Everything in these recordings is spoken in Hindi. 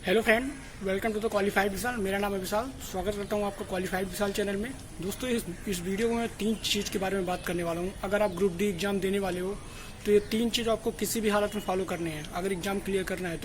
Hello friend, welcome to the qualified Vishal. मेरा नाम है विशाल। स्वागत करता हूं आपका क्वालिफाइड विशाल चैनल में। दोस्तों, इस वीडियो में मैं 3 चीज़ के बारे में बात करने वाला हूं। अगर आप ग्रुप डी एग्जाम देने वाले हो तो ये 3 चीज़ आपको किसी भी हालत में फॉलो करने हैं अगर एग्जाम क्लियर करना है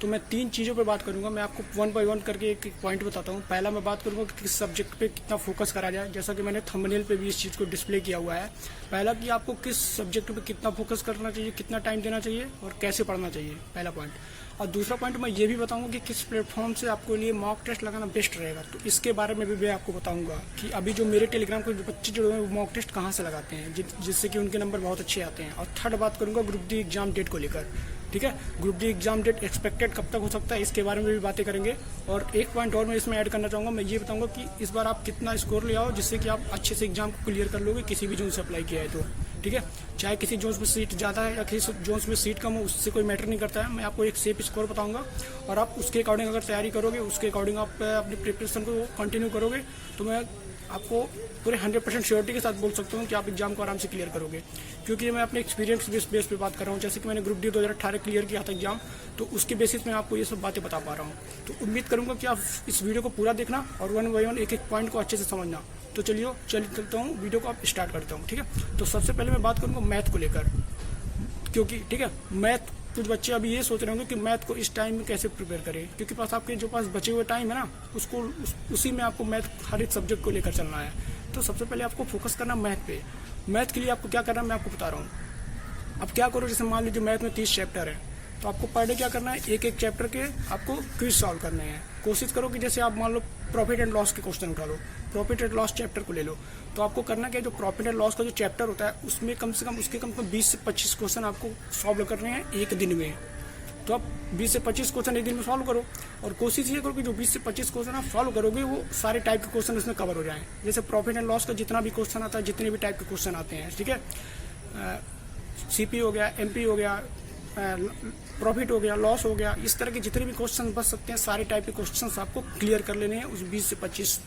तो मैं 3 चीज़ों पर बात करूंगा। मैं आपको 1 बाय 1 करके एक पॉइंट बताता हूँ। पहला मैं बात करूंगा कि किस सब्जेक्ट पे कितना फोकस करा जाए, जैसा कि मैंने थंबनेल पे भी इस चीज़ को डिस्प्ले किया हुआ है। पहला कि आपको किस सब्जेक्ट पे कितना फोकस करना चाहिए, कितना टाइम देना चाहिए और कैसे पढ़ना चाहिए, पहला पॉइंट। और दूसरा पॉइंट मैं ये भी बताऊंगा कि किस प्लेटफॉर्म से आपको लिए मॉक टेस्ट लगाना बेस्ट रहेगा। तो इसके बारे में भी मैं आपको बताऊंगा कि अभी जो मेरे टेलीग्राम के बच्चे जुड़े हैं वो मॉक टेस्ट कहाँ से लगाते हैं, जिससे कि उनके नंबर बहुत अच्छे आते हैं। और थर्ड बात करूंगा ग्रुप डी एग्जाम डेट को लेकर। ठीक है, group D exam date expected कब तक हो सकता है, इसके बारे में भी बातें करेंगे। और एक पॉइंट और मैं इसमें ऐड करना चाहूँगा। मैं ये बताऊँगा कि इस बार आप कितना स्कोर ले आओ जिससे कि आप अच्छे से एग्जाम को क्लियर कर लोगे किसी भी जोन से अप्लाई किया है तो। ठीक है, चाहे किसी जोन्स में सीट ज़्यादा है या किसी जोन्स में सीट कम हो, उससे कोई मैटर नहीं करता है। मैं आपको एक सेफ स्कोर बताऊंगा और आप उसके अकॉर्डिंग अगर तैयारी करोगे, उसके अकॉर्डिंग आप अपनी प्रिपरेशन को कंटिन्यू करोगे तो मैं आपको पूरे 100% श्योरिटी के साथ बोल सकता हूँ कि आप एग्जाम को आराम से क्लियर करोगे। क्योंकि मैं अपने एक्सपीरियंस बेस पे बात कर रहा हूँ। जैसे कि मैंने ग्रुप डी 2018 क्लियर किया था एग्जाम, तो उसके बेसिस में आपको ये सब बातें बता पा रहा हूँ। तो उम्मीद करूँगा कि आप इस वीडियो को पूरा देखना और 1 बाय 1 एक पॉइंट को अच्छे से समझना। तो चलता हूँ वीडियो को आप स्टार्ट करता हूँ। ठीक है, तो सबसे पहले मैं बात करूँगा मैथ को लेकर। क्योंकि ठीक है, मैथ कुछ बच्चे अभी ये सोच रहे होंगे कि मैथ को इस टाइम में कैसे प्रिपेयर करें, क्योंकि आपके जो पास बचे हुए टाइम है ना, उसी में आपको मैथ हर एक सब्जेक्ट को लेकर चलना है। तो सबसे पहले आपको फोकस करना मैथ पे। मैथ के लिए आपको क्या करना है मैं आपको बता रहा हूँ। अब क्या करो, जैसे मान लीजिए मैथ में 30 चैप्टर है, तो आपको पर डे क्या करना है, एक एक चैप्टर के आपको क्विज सॉल्व करने हैं। कोशिश करो कि जैसे आप मान लो प्रॉफिट एंड लॉस के क्वेश्चन उठा लो, प्रॉफिट एंड लॉस चैप्टर को ले लो। तो आपको करना क्या है, जो प्रॉफिट एंड लॉस का जो चैप्टर होता है उसमें कम से कम 20 से 25 क्वेश्चन आपको सॉल्व करने हैं एक दिन में। तो आप 20 से 25 क्वेश्चन एक दिन में सॉल्व करो और कोशिश ये करो कि जो 20 से 25 क्वेश्चन आप सॉल्व करोगे वो सारे टाइप के क्वेश्चन उसमें कवर हो जाएं। जैसे प्रॉफिट एंड लॉस का जितना भी क्वेश्चन आता है, जितने भी टाइप के क्वेश्चन आते हैं, ठीक है, सीपी हो गया, एमपी हो गया, प्रॉफिट हो गया, लॉस हो गया, इस तरह के जितने भी क्वेश्चन बच सकते हैं सारे टाइप के क्वेश्चन आपको क्लियर कर लेने हैं उस 20 से 25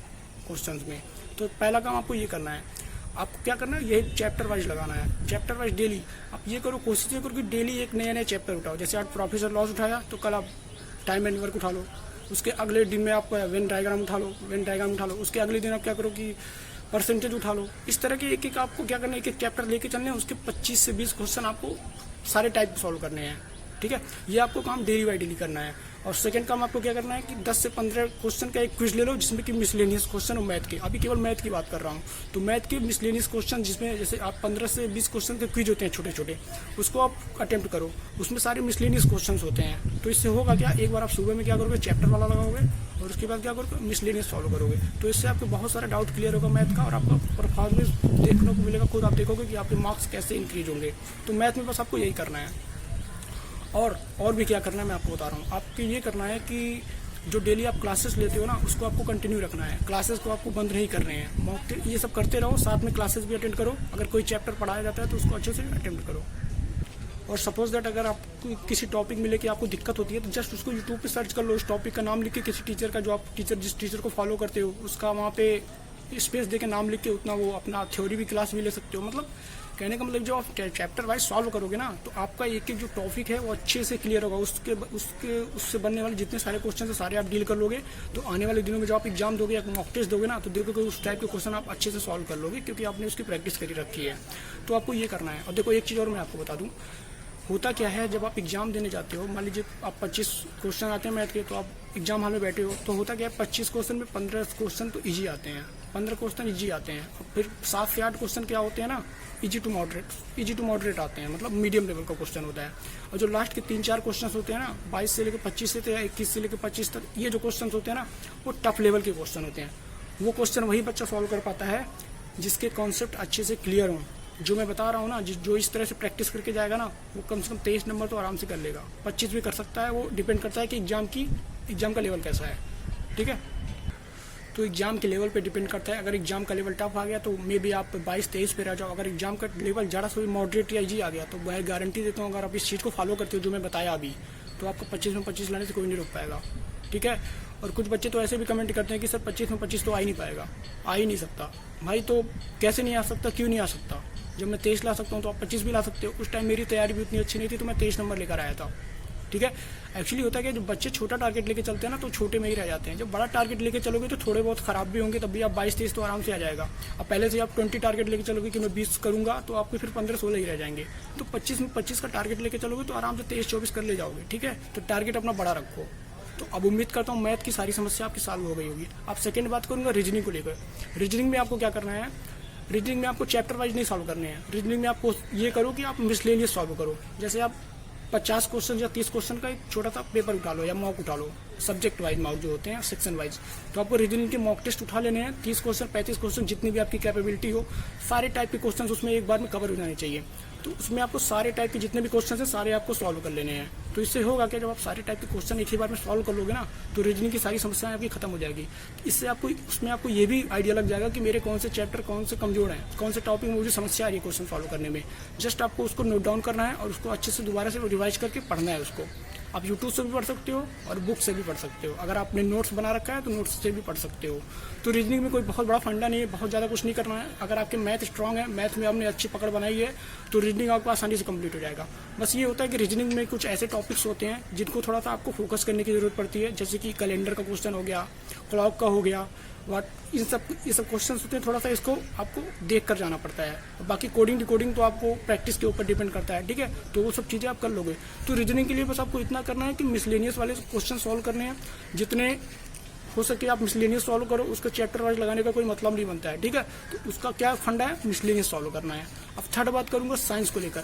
क्वेश्चन में। तो पहला काम आपको ये करना है। आपको क्या करना है, ये चैप्टर वाइज लगाना है, चैप्टर वाइज डेली। आप ये करो, कोशिश ये करो कि डेली एक नया चैप्टर उठाओ। जैसे आज प्रॉफिट और लॉस उठाया तो कल आप टाइम एंड वर्क उठा लो, उसके अगले दिन में आप वेन डायग्राम उठा लो, उसके अगले दिन आप क्या करो कि परसेंटेज उठा लो। इस तरह के एक आपको क्या करना है, एक एक चैप्टर लेके चलने हैं, उसके 25 से 20 क्वेश्चन आपको सारे टाइप सॉल्व करने हैं। ठीक है, ये आपको काम डेली बाई डेली करना है। और सेकंड काम आपको क्या करना है कि 10 से 15 क्वेश्चन का एक क्विज ले लो, जिसमें कि मिसलेनियस क्वेश्चन और मैथ के, अभी केवल मैथ की बात कर रहा हूँ। तो मैथ के मिसलेनियस क्वेश्चन, जिसमें जैसे आप 15 से 20 क्वेश्चन के क्विज होते हैं छोटे छोटे, उसको आप अटेम्प्ट करो। उसमें सारे मिसलेनियस क्वेश्चन होते हैं। तो इससे होगा क्या, एक बार आप सुबह में क्या करोगे, चैप्टर वाला लगाओगे और उसके बाद क्या करोगे, मिसलेनियस सॉल्व करोगे। तो इससे आपको बहुत सारा डाउट क्लियर होगा मैथ का और आपका परफॉर्मेंस देखने को मिलेगा। खुद आप देखोगे कि आपके मार्क्स कैसे इंक्रीज होंगे। तो मैथ में बस आपको यही करना है। और भी क्या करना है मैं आपको बता रहा हूँ। आपको ये करना है कि जो डेली आप क्लासेस लेते हो ना, उसको आपको कंटिन्यू रखना है। क्लासेस को आपको बंद नहीं करने हैं, मॉक ये सब करते रहो, साथ में क्लासेस भी अटेंड करो। अगर कोई चैप्टर पढ़ाया जाता है तो उसको अच्छे से अटेम्प्ट करो। और सपोज दैट अगर आपको किसी टॉपिक में लेके आपको दिक्कत होती है तो जस्ट उसको यूट्यूब पे सर्च कर लो, उस टॉपिक का नाम लिख के किसी टीचर का, जो आप जिस टीचर को फॉलो करते हो उसका वहाँ पे स्पेस दे के नाम लिख के उतना वो अपना थ्योरी भी क्लास भी ले सकते हो। मतलब कहने का मतलब जो आप चैप्टर वाइज सॉल्व करोगे ना, तो आपका एक एक जो टॉपिक है वो अच्छे से क्लियर होगा। उससे बनने वाले जितने सारे क्वेश्चन है सारे आप डील कर लोगे। तो आने वाले दिनों में जब आप एग्जाम दोगे या मॉक टेस्ट दोगे ना, तो देखोगे उस टाइप के क्वेश्चन आप अच्छे से सॉल्व कर लोगे, क्योंकि आपने उसकी प्रैक्टिस करी रखी है। तो आपको ये करना है। और देखो, एक चीज़ और मैं आपको बता दूँ, होता क्या है, जब आप एग्जाम देने जाते हो, मान लीजिए आप 25 क्वेश्चन आते हैं मैथ के, तो आप एग्जाम हॉल में बैठे हो, तो होता क्या है, 25 क्वेश्चन में 15 क्वेश्चन तो इजी आते हैं, 15 क्वेश्चन इजी आते हैं। और फिर 7 से 8 क्वेश्चन क्या होते हैं ना, इजी टू मॉडरेट आते हैं, मतलब मीडियम लेवल का क्वेश्चन होता है। और जो लास्ट के 3-4 क्वेश्चन होते हैं ना, 22 से लेकर 25 से 21 से लेकर 25 तक, ये जो क्वेश्चन होते हैं ना, वो टफ लेवल के क्वेश्चन होते हैं। वो क्वेश्चन वही बच्चा सॉल्व कर पाता है जिसके कॉन्सेप्ट अच्छे से क्लियर हों। जो मैं बता रहा हूँ ना, जो इस तरह से प्रैक्टिस करके जाएगा ना, वो कम से कम 23 नंबर तो आराम से कर लेगा, 25 भी कर सकता है। वो डिपेंड करता है कि एग्जाम का लेवल कैसा है। ठीक है, तो एग्जाम के लेवल पे डिपेंड करता है। अगर एग्जाम का लेवल टफ आ गया तो मे बी आप 22-23 पे रह जाओ। अगर एग्जाम का लेवल ज़्यादा से मॉडरेट या इजी आ गया तो मैं गारंटी देता हूँ, अगर आप इस चीज़ को फॉलो करते हो जो मैं बताया अभी, तो आपको 25 में 25 लाने से कोई नहीं रोक पाएगा। ठीक है, और कुछ बच्चे तो ऐसे भी कमेंट करते हैं कि सर 25 में 25 तो आ ही नहीं पाएगा, आ ही नहीं सकता। भाई तो कैसे नहीं आ सकता, क्यों नहीं आ सकता? जब मैं 23 ला सकता हूँ तो आप 25 भी ला सकते हो। उस टाइम मेरी तैयारी भी उतनी अच्छी नहीं थी तो मैं 23 नंबर लेकर आया था। ठीक है। एक्चुअली होता है कि जब बच्चे छोटा टारगेट लेके चलते हैं ना तो छोटे में ही रह जाते हैं। जब बड़ा टारगेट लेके चलोगे तो थोड़े बहुत खराब भी होंगे, तब भी आप 22-23 तो आराम से आ जाएगा। अब पहले से आप 20 टारगेट लेके चलोगे कि मैं 20 करूंगा तो आपके फिर 15-16 ही रह जाएंगे। तो 25 में 25 का टारगेट लेके चलोगे तो आराम से 23-24 कर ले जाओगे, ठीक है। तो टारगेट अपना बड़ा रखो। तो अब उम्मीद करता हूँ मैथ की सारी समस्या आपकी सॉल्व हो गई होगी। अब सेकंड बात करूंगा रीजनिंग को लेकर। रीजनिंग में आपको क्या करना है, रीजनिंग में आपको चैप्टर वाइज नहीं सॉल्व करने हैं। रीजनिंग में आपको ये करो कि आप मिसलेनियस सॉल्व करो। जैसे आप 50 क्वेश्चन या 30 क्वेश्चन का एक छोटा सा पेपर उठा लो या मॉक उठा लो, सब्जेक्ट वाइज मॉक जो होते हैं सेक्शन वाइज। तो आपको रीजनिंग के मॉक टेस्ट उठा लेने हैं। 30 क्वेश्चन 35 क्वेश्चन जितनी भी आपकी कैपेबिलिटी हो, सारे टाइप के क्वेश्चन उसमें एक बार में कवर हो जाने चाहिए। तो उसमें आपको सारे टाइप के जितने भी क्वेश्चन हैं सारे आपको सॉल्व कर लेने हैं। तो इससे होगा कि जब आप सारे टाइप के क्वेश्चन एक ही बार में सॉल्व कर लोगे ना तो रीजनिंग की सारी समस्याएं आपकी खत्म हो जाएगी। इससे आपको उसमें आपको ये भी आइडिया लग जाएगा कि मेरे कौन से चैप्टर कौन से कमजोर हैं, कौन से टॉपिक में मुझे समस्या आ रही है क्वेश्चन सॉल्व करने में। जस्ट आपको उसको नोट डाउन करना है और उसको अच्छे से दोबारा से रिवाइज करके पढ़ना है उसको। आप यूट्यूब से भी पढ़ सकते हो और बुक से भी पढ़ सकते हो। अगर आपने नोट्स बना रखा है तो नोट्स से भी पढ़ सकते हो। तो रीजनिंग में कोई बहुत बड़ा फंडा नहीं है, बहुत ज़्यादा कुछ नहीं करना है। अगर आपके मैथ स्ट्रांग है, मैथ में आपने अच्छी पकड़ बनाई है तो रीजनिंग आपको आसानी से कंप्लीट हो जाएगा। बस ये होता है कि रीजनिंग में कुछ ऐसे टॉपिक्स होते हैं जिनको थोड़ा सा आपको फोकस करने की जरूरत पड़ती है। जैसे कि कैलेंडर का क्वेश्चन हो गया, क्लॉक का हो गया, ये सब क्वेश्चन होते हैं। थोड़ा सा इसको आपको देख कर जाना पड़ता है। बाकी कोडिंग डिकोडिंग तो आपको प्रैक्टिस के ऊपर डिपेंड करता है, ठीक है। तो वो सब चीज़ें आप कर लोगे। तो रीजनिंग के लिए बस आपको इतना करना है कि मिसलेनियस वाले क्वेश्चन सॉल्व करने हैं। जितने हो सके आप मिसलेनियस सॉल्व करो, उसका चैप्टर वाइज लगाने का कोई मतलब नहीं बनता है, ठीक है। तो उसका क्या फंडा है, मिसलेनियस सॉल्व करना है। अब थर्ड बात करूंगा साइंस को लेकर।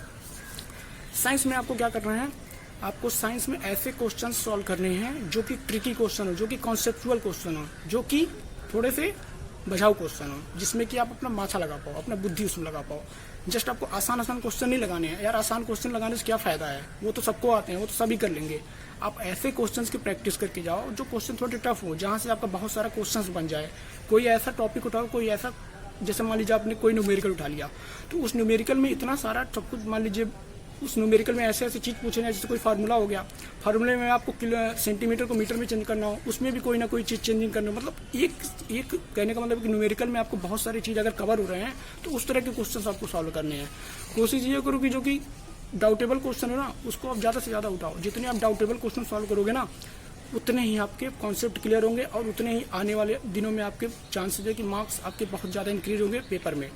साइंस में आपको क्या करना है, आपको साइंस में ऐसे क्वेश्चन सॉल्व करने हैं जो कि ट्रिकी क्वेश्चन हो, जो कि कॉन्सेप्चुअल क्वेश्चन हो, जो कि थोड़े से बचाव क्वेश्चन हो, जिसमें कि आप अपना माथा लगा पाओ, अपना बुद्धि उसमें लगा पाओ। जस्ट आपको आसान आसान क्वेश्चन नहीं लगाने हैं यार। आसान क्वेश्चन लगाने से क्या फायदा है, वो तो सबको आते हैं, वो तो सभी कर लेंगे। आप ऐसे क्वेश्चंस की प्रैक्टिस करके जाओ जो क्वेश्चन थोड़े टफ हो, जहां से आपका बहुत सारा क्वेश्चंस बन जाए। कोई ऐसा टॉपिक उठाओ, कोई ऐसा, जैसे मान लीजिए आपने कोई न्यूमेरिकल उठा लिया तो उस न्यूमेरिकल में इतना सारा सब कुछ, मान लीजिए उस न्यूमेरिकल में ऐसे ऐसी चीज़ पूछे जैसे कोई फार्मूला हो गया, फार्मूले में आपको सेंटीमीटर को मीटर में चेंज करना हो, उसमें भी कोई ना कोई चीज़ चेंजिंग करना हो। मतलब एक कहने का मतलब कि न्यूमेरिकल में आपको बहुत सारी चीज़ अगर कवर हो रहे हैं तो उस तरह के क्वेश्चन आपको सॉल्व करने हैं। कोशिश ये करो कि जो कि डाउटेबल क्वेश्चन है ना उसको आप ज़्यादा से ज़्यादा उठाओ। जितने आप डाउटेबल क्वेश्चन सॉल्व करोगे ना उतने ही आपके कॉन्सेप्ट क्लियर होंगे और उतने ही आने वाले दिनों में आपके चांसेस है कि मार्क्स आपके बहुत ज़्यादा इंक्रीज होंगे पेपर में।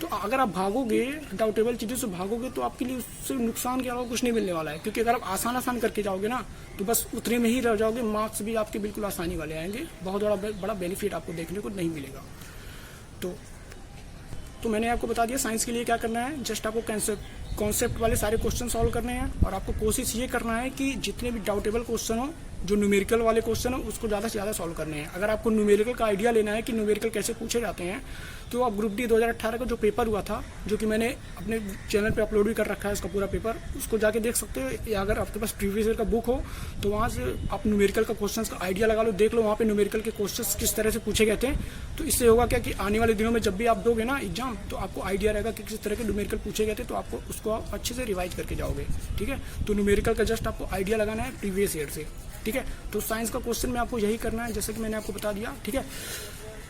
तो अगर आप भागोगे डाउटेबल चीज़ों से भागोगे तो आपके लिए उससे नुकसान के अलावा कुछ नहीं मिलने वाला है। क्योंकि अगर आप आसान आसान करके जाओगे ना तो बस उतने में ही रह जाओगे, मार्क्स भी आपके बिल्कुल आसानी वाले आएंगे, बहुत बड़ा बेनिफिट आपको देखने को नहीं मिलेगा। तो मैंने आपको बता दिया साइंस के लिए क्या करना है। जस्ट आपको कॉन्सेप्ट वाले सारे क्वेश्चन सॉल्व करने हैं और आपको कोशिश ये करना है कि जितने भी डाउटेबल क्वेश्चन हो, जो न्यूमेरिकल वाले क्वेश्चन हो, उसको ज़्यादा से ज़्यादा सॉल्व करने हैं। अगर आपको न्यूमेरिकल का आइडिया लेना है कि न्यूमेरिकल कैसे पूछे जाते हैं तो आप ग्रुप डी 2018 का जो पेपर हुआ था, जो कि मैंने अपने चैनल पे अपलोड भी कर रखा है उसका पूरा पेपर, उसको जाके देख सकते हो। या अगर आपके पास प्रीवियस ईयर का बुक हो तो वहाँ से आप न्यूमेरिकल का क्वेश्चन का आइडिया लगा लो, देख लो वहाँ पे न्यूमेरिकल के क्वेश्चन किस तरह से पूछे गए थे। तो इससे होगा क्या कि आने वाले दिनों में जब भी आप दोगे ना एग्जाम तो आपको आइडिया रहेगा कि किस तरह के न्यूमेरिकल पूछे गए थे, तो आपको उसको आप अच्छे से रिवाइज करके जाओगे, ठीक है। तो न्यूमेरिकल का जस्ट आपको आइडिया लगाना है प्रीवियस ईयर से, ठीक है। तो साइंस का क्वेश्चन में आपको यही करना है जैसे कि मैंने आपको बता दिया, ठीक है।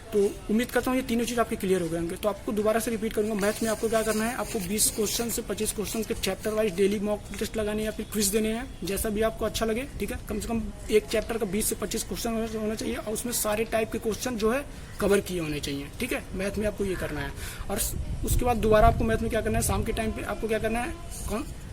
तो उम्मीद करता हूँ ये तीनों चीज़ आपके क्लियर हो गए होंगे। तो आपको दोबारा से रिपीट करूंगा, मैथ में आपको क्या करना है, आपको 20 क्वेश्चन से 25 क्वेश्चन के chapter wise daily mock test लगाने या फिर क्विज देने हैं, जैसा भी आपको अच्छा लगे, ठीक है। कम से कम एक चैप्टर का 20 से 25 क्वेश्चन होना चाहिए और उसमें सारे टाइप के क्वेश्चन जो है कवर किए होने चाहिए, ठीक है। मैथ में आपको ये करना है। और उसके बाद दोबारा आपको मैथ में क्या करना है, शाम के टाइम पे आपको क्या करना है,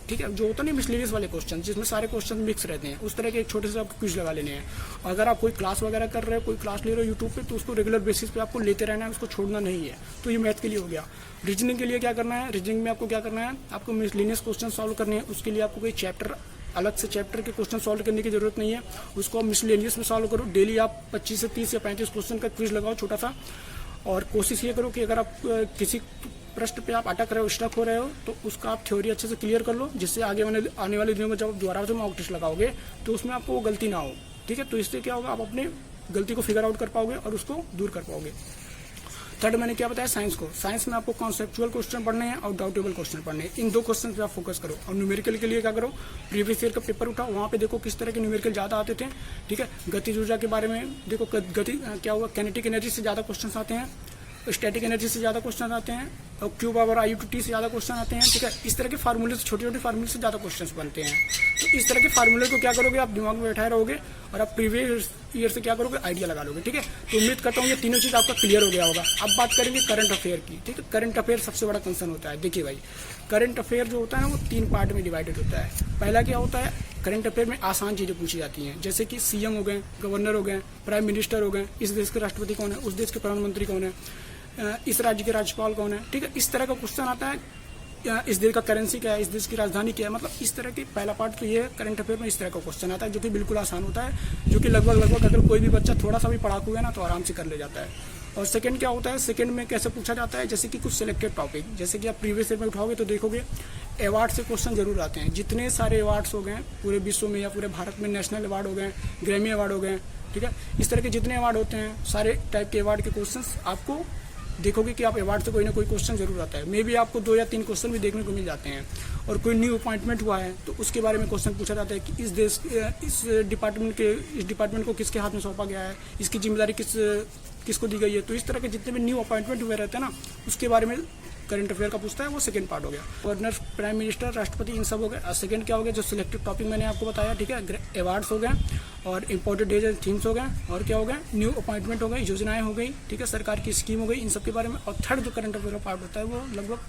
ठीक है, जो होता नहीं मिसलेनियस वाले क्वेश्चन जिसमें सारे क्वेश्चन मिक्स रहते हैं, उस तरह के एक छोटे से आपको क्विज लगा लेने हैं। अगर आप कोई क्लास वगैरह कर रहे हो, कोई क्लास ले रहे हो यूट्यूब पे, तो उसको रेगुलर बेसिस पे आपको लेते रहना है, उसको छोड़ना नहीं है। तो ये मैथ के लिए हो गया। रीजनिंग के लिए क्या करना है, रीजनिंग में आपको क्या करना है, आपको मिसलेनियस क्वेश्चन सॉल्व करने हैं। उसके लिए आपको कोई चैप्टर अलग से चैप्टर के क्वेश्चन सॉल्व करने की जरूरत नहीं है, उसको आप मिसलेनियस में सॉल्व करो। डेली आप 25 से 30 या 35 क्वेश्चन का क्विज लगाओ छोटा सा। और कोशिश ये करो कि अगर आप किसी प्रश्न पे आप अटक रहे हो, स्टक हो रहे हो, तो उसका आप थ्योरी अच्छे से क्लियर कर लो, जिससे आने वाले दिनों में जब आप दोबारा से मॉक टेस्ट लगाओगे तो उसमें आपको वो गलती ना हो, ठीक है। तो इससे क्या होगा, आप अपने गलती को फिगर आउट कर पाओगे और उसको दूर कर पाओगे। थर्ड मैंने क्या बताया, साइंस को। साइंस में आपको कॉन्सेप्चुअल क्वेश्चन पढ़ने हैं और डाउटेबल क्वेश्चन पढ़ने हैं। इन दो क्वेश्चन पे आप फोकस करो। और न्यूमेरिकल के लिए क्या करो, प्रीवियस ईयर का पेपर उठाओ, वहाँ पे देखो किस तरह के न्यूमेरिकल ज़्यादा आते थे, ठीक है। गतिज ऊर्जा के बारे में देखो, गति क्या हुआ, कैनेटिक एनर्जी से ज़्यादा क्वेश्चन आते हैं, स्टैटिक एनर्जी से ज़्यादा क्वेश्चन आते हैं, और Q power I to T से ज़्यादा क्वेश्चन आते हैं, ठीक है। इस तरह के फार्मूले से, छोटे छोटे फार्मूले से ज़्यादा क्वेश्चन बनते हैं। तो इस तरह के फार्मूले को क्या करोगे, आप दिमाग में बैठाए रहोगे और आप प्रीवियस ईयर से क्या करोगे, आइडिया लगा लोगे, ठीक है। तो उम्मीद करता हूँ ये तीनों चीज़ आपका क्लियर हो गया होगा। अब बात करेंगे करंट अफेयर की, ठीक है। करंट अफेयर सबसे बड़ा कंसर्न होता है। देखिए भाई, करंट अफेयर जो होता है ना वो 3 पार्ट में डिवाइडेड होता है। पहला क्या होता है, करंट अफेयर में आसान चीज़ें पूछी जाती हैं, जैसे कि सीएम हो गए, गवर्नर हो गए, प्राइम मिनिस्टर हो गए, इस देश के राष्ट्रपति कौन है, उस देश के प्रधानमंत्री कौन है, इस राज्य के राज्यपाल कौन है, ठीक है। इस तरह का क्वेश्चन आता है। इस देश का करेंसी क्या है, इस देश की राजधानी क्या है, मतलब इस तरह की पहला पार्ट तो ये है। करंट अफेयर में इस तरह का क्वेश्चन आता है जो कि बिल्कुल आसान होता है, जो कि लगभग अगर कोई भी बच्चा थोड़ा सा भी पढ़ाकू है ना तो आराम से कर ले जाता है। और सेकंड क्या होता है, सेकंड में कैसे पूछा जाता है, जैसे कि कुछ सिलेक्टेड टॉपिक, जैसे कि आप प्रीवियस ईयर में उठाओगे तो देखोगे अवार्ड से क्वेश्चन जरूर आते हैं। जितने सारे अवार्ड्स हो गए पूरे विश्व में या पूरे भारत में, नेशनल अवार्ड हो गए, ग्रैमी अवार्ड हो गए, ठीक है। इस तरह के जितने अवार्ड होते हैं, सारे टाइप के अवार्ड के क्वेश्चन आपको देखोगे कि आप अवार्ड से कोई ना कोई क्वेश्चन जरूर आता है। मे भी आपको 2 या 3 क्वेश्चन भी देखने को मिल जाते हैं। और कोई न्यू अपॉइंटमेंट हुआ है तो उसके बारे में क्वेश्चन पूछा जाता है कि इस डिपार्टमेंट को किसके हाथ में सौंपा गया है, इसकी जिम्मेदारी किसको दी गई है। तो इस तरह के जितने भी न्यू अपॉइंटमेंट हुए रहते हैं ना, उसके बारे में करंट अफेयर का पूछता है। वो सेकंड पार्ट हो गया। गवर्नर, प्राइम मिनिस्टर, राष्ट्रपति, इन सब हो गए। सेकंड क्या हो गया, जो सिलेक्टेड टॉपिक मैंने आपको बताया, ठीक है। अवार्ड्स हो गए और इंपॉर्टेंट डेज एंड थीम्स हो गए, और क्या हो गया, न्यू अपॉइंटमेंट हो गई, योजनाएं हो गई, ठीक है, सरकार की स्कीम हो गई, इन सब के बारे में। और थर्ड जो करंट अफेयर का पार्ट होता है वो लगभग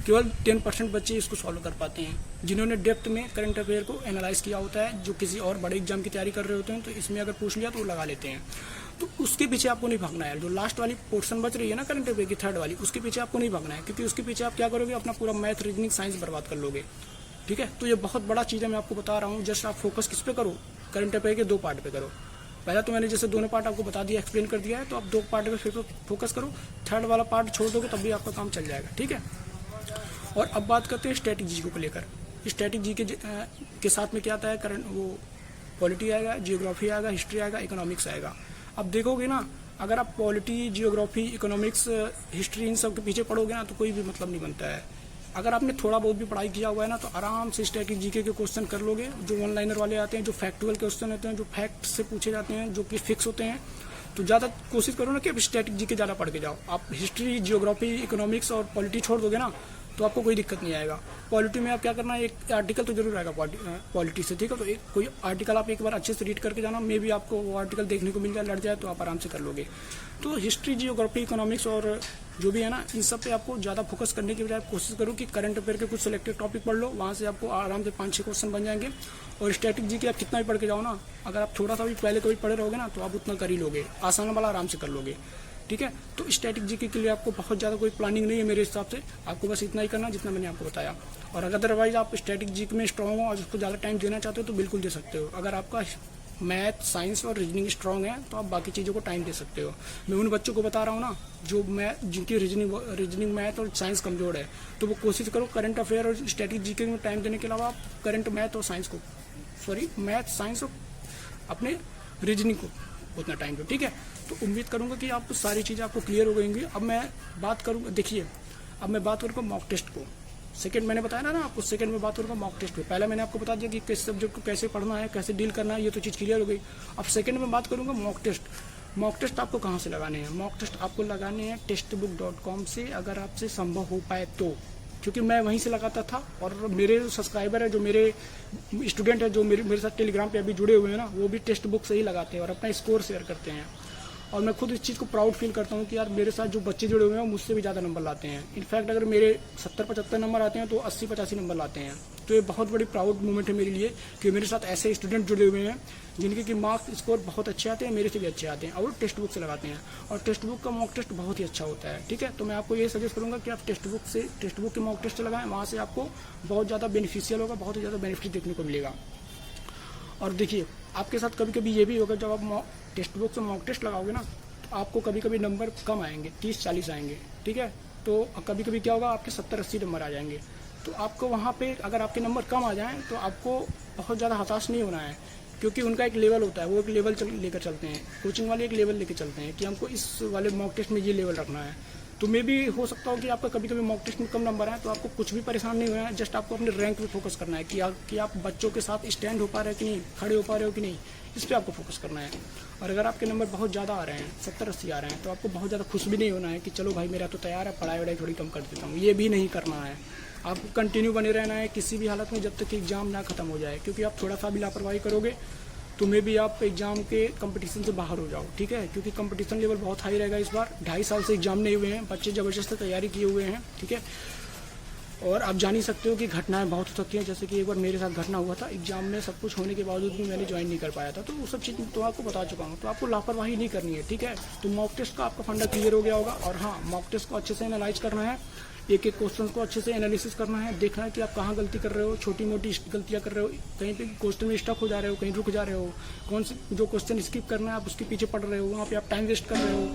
केवल 10% बच्चे इसको सॉल्व कर पाते हैं, जिन्होंने डेप्थ में करंट अफेयर को एनालाइज किया होता है, जो किसी और बड़े एग्जाम की तैयारी कर रहे होते हैं। तो इसमें अगर पूछ लिया तो वो लगा लेते हैं। तो उसके पीछे आपको नहीं भागना है। जो लास्ट वाली पोर्शन बच रही है ना करंट अफेयर की, थर्ड वाली, उसके पीछे आपको नहीं भागना है, क्योंकि उसके पीछे आप क्या करोगे, अपना पूरा मैथ, रीजनिंग, साइंस बर्बाद कर लोगे, ठीक है। तो ये बहुत बड़ा चीज़ है, मैं आपको बता रहा हूँ। जस्ट आप फोकस किस पे करो, करंट अफेयर के 2 पार्ट पे करो। पहला तो मैंने जैसे दोनों पार्ट आपको बता दिया, एक्सप्लेन कर दिया है, तो आप 2 पार्ट पे फिर फोकस करो। थर्ड वाला पार्ट छोड़ दोगे तब भी आपका काम चल जाएगा, ठीक है। और अब बात करते हैं स्टैटिक जी को लेकर। स्टैटिक जी के साथ में क्या आता है, करंट वो पॉलिटी आएगा, जियोग्राफी आएगा, हिस्ट्री आएगा, इकोनॉमिक्स आएगा। अब देखोगे ना, अगर आप polity, geography, economics, history in सब के पीछे पढ़ोगे ना तो कोई भी मतलब नहीं बनता है। अगर आपने थोड़ा बहुत भी पढ़ाई किया हुआ है ना तो आराम से स्टैटिक जीके के क्वेश्चन कर लोगे। जो वन लाइनर वाले आते हैं, जो फैक्चुअल क्वेश्चन होते हैं, जो फैक्ट से पूछे जाते हैं, जो कि फिक्स होते हैं, तो ज़्यादा कोशिश करो ना कि आप स्टैटिक जीके ज़्यादा पढ़ के जाओ। आप हिस्ट्री, जियोग्राफी, इकोनॉमिक्स और पॉलिटी छोड़ दोगे ना तो आपको कोई दिक्कत नहीं आएगा। पॉलिटी में आप क्या करना है, एक आर्टिकल तो जरूर आएगा पॉलिटी से, ठीक है। तो एक कोई आर्टिकल आप एक बार अच्छे से रीड करके जाना, मे भी आपको वो आर्टिकल देखने को मिल जाए, लड़ जाए तो आप आराम से कर लोगे। तो हिस्ट्री, जियोग्राफी, इकोनॉमिक्स और जो भी है ना, इन सब पे आपको ज़्यादा फोकस करने की बजाय कोशिश करो कि करंट अफेयर के कुछ सिलेक्टेड टॉपिक पढ़ लो, वहाँ से आपको आराम से 5-6 क्वेश्चन बन जाएंगे। और स्टैटिक जी के आप कितना भी पढ़ के जाओ ना, अगर आप थोड़ा सा भी पहले कभी पढ़े रहोगे ना तो आप उतना कर ही लोगे, आसान वाला आराम से कर लोगे, ठीक है। तो स्टैटिक जीके के लिए आपको बहुत ज़्यादा कोई प्लानिंग नहीं है मेरे हिसाब से। आपको बस इतना ही करना जितना मैंने आपको बताया। और अगर अदरवाइज आप स्टैटिक जीके में स्ट्रॉन्ग हो और उसको ज़्यादा टाइम देना चाहते हो तो बिल्कुल दे सकते हो। अगर आपका मैथ, साइंस और रीजनिंग स्ट्रॉन्ग है तो आप बाकी चीज़ों को टाइम दे सकते हो। मैं उन बच्चों को बता रहा हूँ ना जो जिनकी रीजनिंग, मैथ और साइंस कमजोर है, तो वो कोशिश करो करंट अफेयर और स्टैटिक जीके में टाइम देने के अलावा आप करंट मैथ और साइंस को, मैथ, साइंस और अपने रीजनिंग को उतना टाइम दो, ठीक है। तो उम्मीद करूंगा कि आप सारी चीज़ें आपको क्लियर हो गई। अब मैं बात करूंगा, देखिए अब मैं बात करूंगा मॉक टेस्ट को। सेकंड मैंने बताया ना आपको, सेकंड में बात करूंगा मॉक टेस्ट पे। पहले मैंने आपको बता दिया कि किस सब्जेक्ट को कैसे पढ़ना है, कैसे डील करना है, ये तो चीज़ क्लियर हो गई। अब सेकंड में बात करूंगा मॉक टेस्ट। मॉक टेस्ट आपको कहाँ से लगाने हैं? मॉक टेस्ट आपको लगाने हैं textbook.com से, अगर आपसे संभव हो पाए तो, क्योंकि मैं वहीं से लगाता था। और मेरे सब्सक्राइबर है, जो मेरे स्टूडेंट है, जो मेरे साथ टेलीग्राम पे अभी जुड़े हुए हैं ना, वो भी टेक्स्ट बुक से ही लगाते हैं और अपना स्कोर शेयर करते हैं। और मैं खुद इस चीज़ को प्राउड फील करता हूँ कि यार मेरे साथ जो बच्चे जुड़े हुए हैं मुझसे भी ज़्यादा नंबर लाते हैं। इनफैक्ट अगर मेरे 70-75 नंबर आते हैं तो 80-85 नंबर लाते हैं। तो ये बहुत बड़ी प्राउड मोमेंट है मेरे लिए कि मेरे साथ ऐसे स्टूडेंट जुड़े हुए हैं जिनके कि मार्क्स स्कोर बहुत अच्छे आते हैं, मेरे से भी अच्छे आते हैं, और टेक्स्ट बुक से लगाते हैं। और टेक्स्ट बुक का मॉक टेस्ट बहुत ही अच्छा होता है, ठीक है। तो मैं आपको ये सजेस्ट करूँगा कि आप टेक्स्ट बुक के मॉक टेस्ट लगाएं, वहाँ से आपको बहुत ज़्यादा बेनिफिशियल होगा, बहुत ही ज़्यादा बेनिफिट देखने को मिलेगा। और देखिए आपके साथ कभी कभी ये भी होगा, जब आप टेक्स्ट बुक से मॉक टेस्ट लगाओगे ना तो आपको कभी कभी नंबर कम आएंगे, 30-40 आएंगे, ठीक है। तो कभी कभी क्या होगा, आपके 70-80 नंबर आ जाएंगे। तो आपको वहाँ पे अगर आपके नंबर कम आ जाएं तो आपको बहुत ज़्यादा हताश नहीं होना है, क्योंकि उनका एक लेवल होता है, वो एक लेवल लेकर चलते हैं। कोचिंग वाले एक लेवल लेकर चलते हैं कि हमको इस वाले मॉक टेस्ट में ये लेवल रखना है। तो मे भी हो सकता हो कि आपका कभी कभी मॉक टेस्ट में कम नंबर आए, तो आपको कुछ भी परेशान नहीं होना है। जस्ट आपको अपने रैंक पे फोकस करना है कि आप बच्चों के साथ स्टैंड हो पा रहे हो कि नहीं, खड़े हो पा रहे हो कि नहीं, इस पर आपको फोकस करना है। और अगर आपके नंबर बहुत ज़्यादा आ रहे हैं, 70-80 आ रहे हैं, तो आपको बहुत ज़्यादा खुश भी नहीं होना है कि चलो भाई मेरा तो तैयार है, पढ़ाई वढ़ाई थोड़ी कम कर देता हूँ, ये भी नहीं करना है। आपको कंटिन्यू बने रहना है किसी भी हालत में जब तक कि एग्ज़ाम ना ख़त्म हो जाए, क्योंकि आप थोड़ा सा भी लापरवाही करोगे तो मे भी आप एग्ज़ाम के कंपटीशन से बाहर हो जाओ, ठीक है। क्योंकि कंपटीशन लेवल बहुत हाई रहेगा इस बार। 2.5 साल से एग्ज़ाम नहीं हुए हैं, बच्चे ज़बरदस्त तैयारी किए हुए हैं, ठीक है। और आप जान ही सकते हो कि घटनाएं बहुत हो सकती हैं, जैसे कि एक बार मेरे साथ घटना हुआ था एग्जाम में, सब कुछ होने के बावजूद भी मैंने ज्वाइन नहीं कर पाया था। तो वो सब चीज़ तो आपको बता चुका हूँ, तो आपको लापरवाही नहीं करनी है, ठीक है। तो मॉक टेस्ट का आपका फंडा क्लियर हो गया होगा। और हाँ, मॉक टेस्ट को अच्छे से एनालाइज करना है, एक एक क्वेश्चन को अच्छे से एनालिसिस करना है, देखना है कि आप कहाँ गलती कर रहे हो, छोटी मोटी गलतियाँ कर रहे हो, कहीं पे क्वेश्चन में स्टक हो जा रहे हो, कहीं रुक जा रहे हो, कौन से जो क्वेश्चन स्किप करना है आप उसके पीछे पढ़ रहे हो, वहाँ पे आप टाइम वेस्ट कर रहे हो।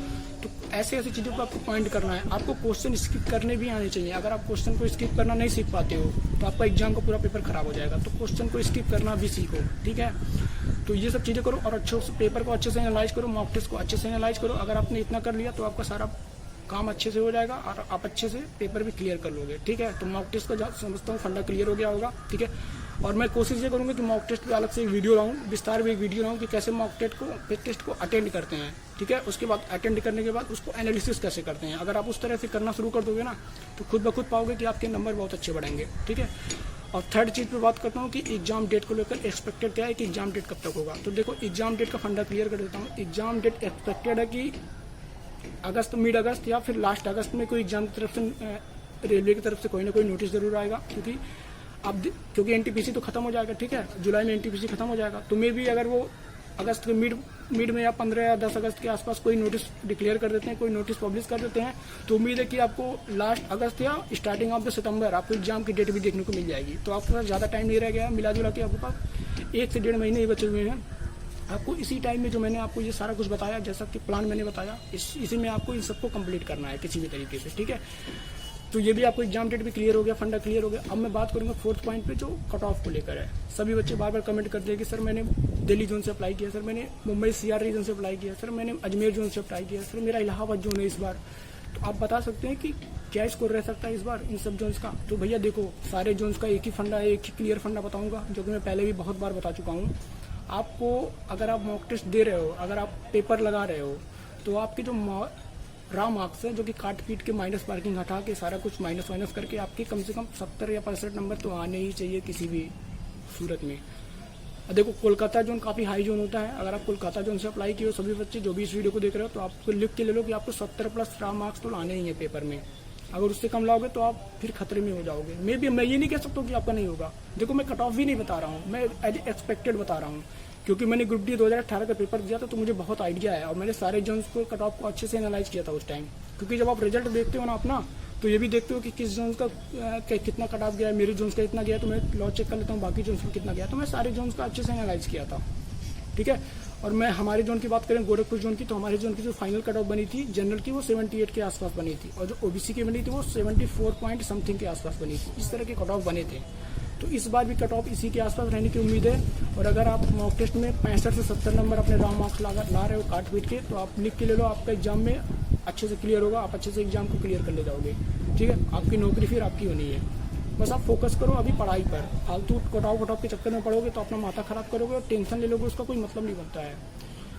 तो ऐसे ऐसी चीज़ों को आपको पॉइंट करना है। आपको क्वेश्चन स्किप करने भी आने चाहिए। अगर आप क्वेश्चन को स्किप करना नहीं सीख पाते हो तो आपका एग्जाम का पूरा पेपर खराब हो जाएगा। तो क्वेश्चन को स्किप करना भी सीखो, ठीक है। तो ये सब चीज़ें करो और अच्छे से पेपर को अच्छे से एनालाइज करो, मॉक टेस्ट को अच्छे से एनालाइज करो। अगर आपने इतना कर लिया तो आपका सारा काम अच्छे से हो जाएगा और आप अच्छे से पेपर भी क्लियर कर लोगे, ठीक है। तो मॉक टेस्ट का समझता हूँ फंडा क्लियर हो गया होगा, ठीक है। और मैं कोशिश ये करूँगा कि मॉक टेस्ट पे अलग से एक वीडियो लाऊँ, विस्तार में एक वीडियो लाऊँ कि कैसे मॉक टेस्ट को अटेंड करते हैं, ठीक है। उसके बाद अटेंड करने के बाद उसको एनालिसिस कैसे करते हैं। अगर आप उस तरह से करना शुरू कर दोगे ना तो खुद ब खुद पाओगे कि आपके नंबर बहुत अच्छे बढ़ेंगे, ठीक है। और थर्ड चीज़ पे बात करता हूँ कि एग्जाम डेट को लेकर एक्सपेक्टेड क्या है कि एग्जाम डेट कब तक होगा। तो देखो, एग्जाम डेट का फंडा क्लियर कर देता हूँ। एग्जाम डेट एक्सपेक्टेड है कि अगस्त, मिड अगस्त या फिर लास्ट अगस्त में कोई एग्जाम की तरफ से, रेलवे की तरफ से कोई ना कोई नोटिस जरूर आएगा। क्योंकि एनटीपीसी तो खत्म हो जाएगा, ठीक है। जुलाई में एनटीपीसी खत्म हो जाएगा, तो मे भी अगर वो अगस्त के मिड में या 15 या 10 अगस्त के आसपास कोई नोटिस डिक्लेयर कर देते हैं, कोई नोटिस पब्लिश कर देते हैं, तो उम्मीद है कि आपको लास्ट अगस्त या स्टार्टिंग ऑफ द सितंबर आपको एग्जाम की डेट भी देखने को मिल जाएगी। तो आपके पास ज़्यादा टाइम नहीं रह गया, मिला जुला के आपके पास 1 से 1.5 महीने ही बचे हुए हैं। आपको इसी टाइम में जो मैंने आपको ये सारा कुछ बताया, जैसा कि प्लान मैंने बताया, इसी में आपको इन सबको कंप्लीट करना है किसी भी तरीके से, ठीक है। तो ये भी आपको एग्जाम डेट भी क्लियर हो गया, फंडा क्लियर हो गया। अब मैं बात करूंगा फोर्थ पॉइंट पे, जो कट ऑफ को लेकर है। सभी बच्चे बार बार कमेंट करते हैं कि सर मैंने दिल्ली जोन से अप्लाई किया, सर मैंने मुंबई CR रीजन से अप्लाई किया, सर मैंने अजमेर जोन से अप्लाई किया, सर मेरा इलाहाबाद जोन है इस बार। तो आप बता सकते हैं कि क्या स्कोर रह सकता है इस बार इन सब जोन्स का। तो भैया देखो, सारे जोन्स का एक ही फंडा है, एक ही क्लियर फंडा बताऊंगा, जो कि मैं पहले भी बहुत बार बता चुका हूँ। आपको अगर आप मॉक टेस्ट दे रहे हो, अगर आप पेपर लगा रहे हो, तो आपके जो रॉ मार्क्स है, जो कि काट पीट के माइनस मार्किंग हटा के सारा कुछ माइनस करके आपके कम से कम 70 या 65 नंबर तो आने ही चाहिए किसी भी सूरत में। देखो, कोलकाता जोन काफ़ी हाई जोन होता है। अगर आप कोलकाता जोन से अप्लाई किए हो, सभी बच्चे जो भी इस वीडियो को देख रहे हो, तो आपको लिख के ले लो कि आपको 70+ रॉ मार्क्स तो लाने ही है पेपर में। अगर उससे कम लाओगे तो आप फिर खतरे में हो जाओगे। मैं ये नहीं कह सकता कि आपका नहीं होगा। देखो, मैं कट ऑफ भी नहीं बता रहा हूँ, मैं एज एक्सपेक्टेड बता रहा हूँ, क्योंकि मैंने ग्रुप डी 2018 का पेपर दिया था, तो मुझे बहुत आइडिया है। और मैंने सारे जोन्स को, कट ऑफ को अच्छे से एनालाइज किया था उस टाइम। क्योंकि जब आप रिजल्ट देखते हो ना अपना, तो ये भी देखते हो कि किस जोन्स का कितना कट ऑफ गया है। मेरे जोन्स का इतना गया, तो मैं लॉ चेक कर लेता हूँ बाकी जोन्स में कितना गया। तो मैं सारे जोन्स का अच्छे से एनालाइज किया था, ठीक है। और मैं हमारे जोन की बात करें, गोरखपुर जोन की, तो हमारे जोन की जो फाइनल कट ऑफ बनी थी जनरल की, वो 78 के आसपास बनी थी। और जो ओबीसी की बनी थी वो 74 पॉइंट समथिंग के आसपास बनी थी। इस तरह के कट ऑफ बने थे। तो इस बार भी कट ऑफ इसी के आसपास रहने की उम्मीद है। और अगर आप मॉक टेस्ट में 65 से 70 नंबर अपने रॉ मार्क्स ला रहे हो काट पीट के, तो आप लिख के ले लो, आपका एग्जाम में अच्छे से क्लियर होगा, आप अच्छे से एग्जाम को क्लियर कर ले जाओगे, ठीक है। आपकी नौकरी फिर आपकी होनी है। बस आप फोकस करो अभी पढ़ाई पर। फालतू कट ऑफ के चक्कर में पढ़ोगे तो अपना माथा खराब करोगे और टेंशन ले लोगे, उसका कोई मतलब नहीं बनता है।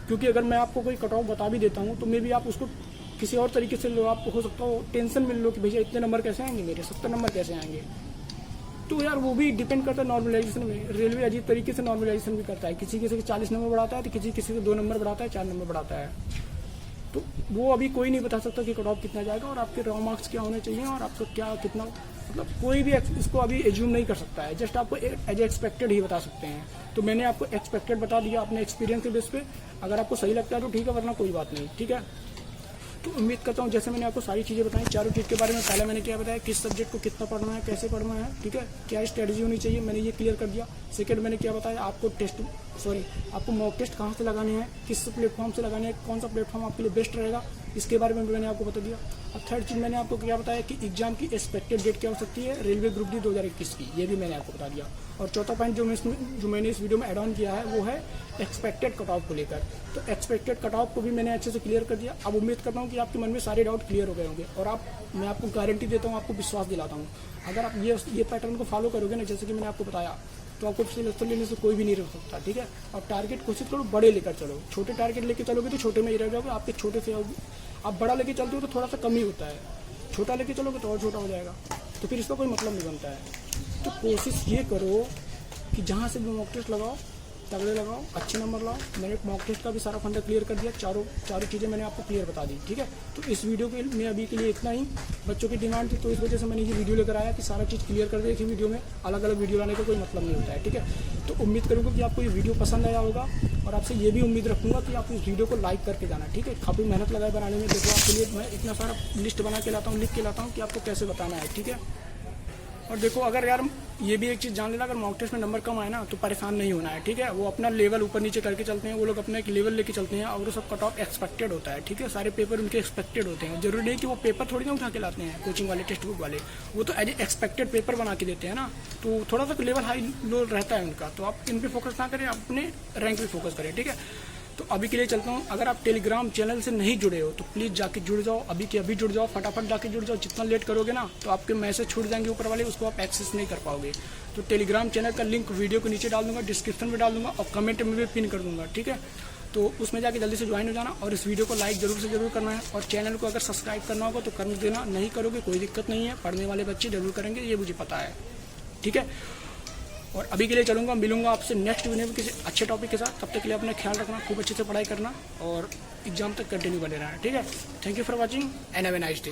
क्योंकि अगर मैं आपको कोई कट ऑफ बता भी देता हूँ, तो मे भी आप उसको किसी और तरीके से लो। आपको हो सकता हो टेंशन में लो कि भैया इतने नंबर कैसे आएंगे मेरे, 70 नंबर कैसे आएंगे। तो यार वो भी डिपेंड करता है नॉर्मलाइजेशन में। रेलवे अजीब तरीके से नॉर्मलाइजेशन भी करता है। किसी किसी के 40 नंबर बढ़ाता है, तो किसी से 2 नंबर बढ़ाता है, 4 नंबर बढ़ाता है। तो वो अभी कोई नहीं बता सकता कि कट ऑफ कितना जाएगा और आपके रॉ मार्क्स क्या होने चाहिए और आपको क्या कितना, मतलब कोई भी इसको अभी एज्यूम नहीं कर सकता है। जस्ट आपको एज एक्सपेक्टेड ही बता सकते हैं। तो मैंने आपको एक्सपेक्टेड बता दिया अपने एक्सपीरियंस के बेस पे। अगर आपको सही लगता है तो ठीक है, वरना कोई बात नहीं, ठीक है। तो उम्मीद करता हूँ जैसे मैंने आपको सारी चीज़ें बताई, चारों चीज़ के बारे में। पहले मैंने क्या बताया, किस सब्जेक्ट को कितना पढ़ना है, कैसे पढ़ना है, ठीक है, क्या स्ट्रेटजी होनी चाहिए, मैंने ये क्लियर कर दिया। सेकंड मैंने क्या बताया, आपको मॉक टेस्ट कहाँ से लगाने हैं, किस प्लेटफॉर्म से लगाने हैं, कौन सा प्लेटफॉर्म आपके लिए बेस्ट रहेगा, इसके बारे में मैंने आपको बता दिया। अब थर्ड चीज़ मैंने आपको क्या बताया कि एग्जाम की एक्सपेक्टेड डेट क्या हो सकती है रेलवे ग्रुप डी 2021 की, ये भी मैंने आपको बता दिया। और चौथा पॉइंट जो मैंने इस वीडियो में ऐड ऑन किया है, वो है एक्सपेक्टेड कट ऑफ को लेकर। तो एक्सपेक्टेड कट ऑफ को भी मैंने अच्छे से क्लियर कर दिया। अब उम्मीद करता हूँ कि आपके मन में सारे डाउट क्लियर हो गए होंगे। और मैं आपको गारंटी देता हूँ, आपको विश्वास दिलाता हूँ, अगर आप ये पैटर्न को फॉलो करोगे ना, जैसे कि मैंने आपको बताया तो आपको सेमेस्टर लेने से कोई भी नहीं रोक सकता, ठीक है। और टारगेट कोशिश करो बड़े लेकर चलो, छोटे टारगेट लेके चलोगे तो छोटे में ही रह जाओगे, आपके छोटे से आप बड़ा लेके चलते हो तो थोड़ा सा कम ही होता है, छोटा लेके चलोगे तो और छोटा हो जाएगा, तो फिर इसका कोई मतलब नहीं बनता है। तो कोशिश ये करो कि जहाँ से भी मॉक टेस्ट लगाओ तगड़े लगाओ, अच्छे नंबर लाओ। मैंने मॉक टेस्ट का भी सारा फंडा क्लियर कर दिया, चारों चीज़ें मैंने आपको क्लियर बता दी, ठीक है। तो इस वीडियो के में अभी के लिए इतना ही, बच्चों की डिमांड थी तो इस वजह से मैंने ये वीडियो लेकर आया कि सारा चीज़ क्लियर कर दे कि वीडियो में अलग अलग वीडियो लाने का कोई मतलब नहीं होता है, ठीक है। तो उम्मीद करूँगा कि आपको ये वीडियो पसंद आया होगा, और आपसे ये भी उम्मीद रखूँगा कि आप इस वीडियो को लाइक करके जाना, ठीक है। काफ़ी मेहनत लगाए बनाने में, देखो आपके लिए मैं इतना सारा लिस्ट बना के लाता हूँ, लिख के लाता हूँ कि आपको कैसे बताना है, ठीक है। और देखो अगर यार ये भी एक चीज़ जान लेना, अगर मॉक टेस्ट में नंबर कम आए ना तो परेशान नहीं होना है, ठीक है। वो अपना लेवल ऊपर नीचे करके चलते हैं, वो लोग अपना एक लेवल लेके चलते हैं, और वो सब कट ऑफ एक्सपेक्टेड होता है, ठीक है। सारे पेपर उनके एक्सपेक्टेड होते हैं, जरूरी नहीं कि वो पेपर थोड़ी ना उठा के लाते हैं कोचिंग वाले, टेक्स्ट बुक वाले, वो तो एज एक्सपेक्टेड पेपर बना के देते हैं ना, तो थोड़ा सा लेवल हाई लो रहता है उनका। तो आप इन पर फोकस ना करें, अपने रैंक पे फोकस करें, ठीक है। तो अभी के लिए चलता हूँ। अगर आप टेलीग्राम चैनल से नहीं जुड़े हो तो प्लीज़ जाके जुड़ जाओ, अभी के अभी जुड़ जाओ, फटाफट जाके जुड़ जाओ। जितना लेट करोगे ना तो आपके मैसेज छूट जाएंगे ऊपर वाले, उसको आप एक्सेस नहीं कर पाओगे। तो टेलीग्राम चैनल का लिंक वीडियो के नीचे डाल दूंगा, डिस्क्रिप्शन में डाल दूंगा, और कमेंट में भी पिन कर दूंगा, ठीक है। तो उसमें जाके जल्दी से ज्वाइन हो जाना, और इस वीडियो को लाइक जरूर से जरूर करना है, और चैनल को अगर सब्सक्राइब करना होगा तो कर देना, नहीं करोगे कोई दिक्कत नहीं है, पढ़ने वाले बच्चे जरूर करेंगे, ये मुझे पता है, ठीक है। और अभी के लिए चलूँगा, मिलूंगा आपसे नेक्स्ट वीडियो में किसी अच्छे टॉपिक के साथ। तब तक के लिए अपना ख्याल रखना, खूब अच्छे से पढ़ाई करना, और एग्जाम तक कंटिन्यू बने रहना, ठीक है। Thank you for watching and have a nice day.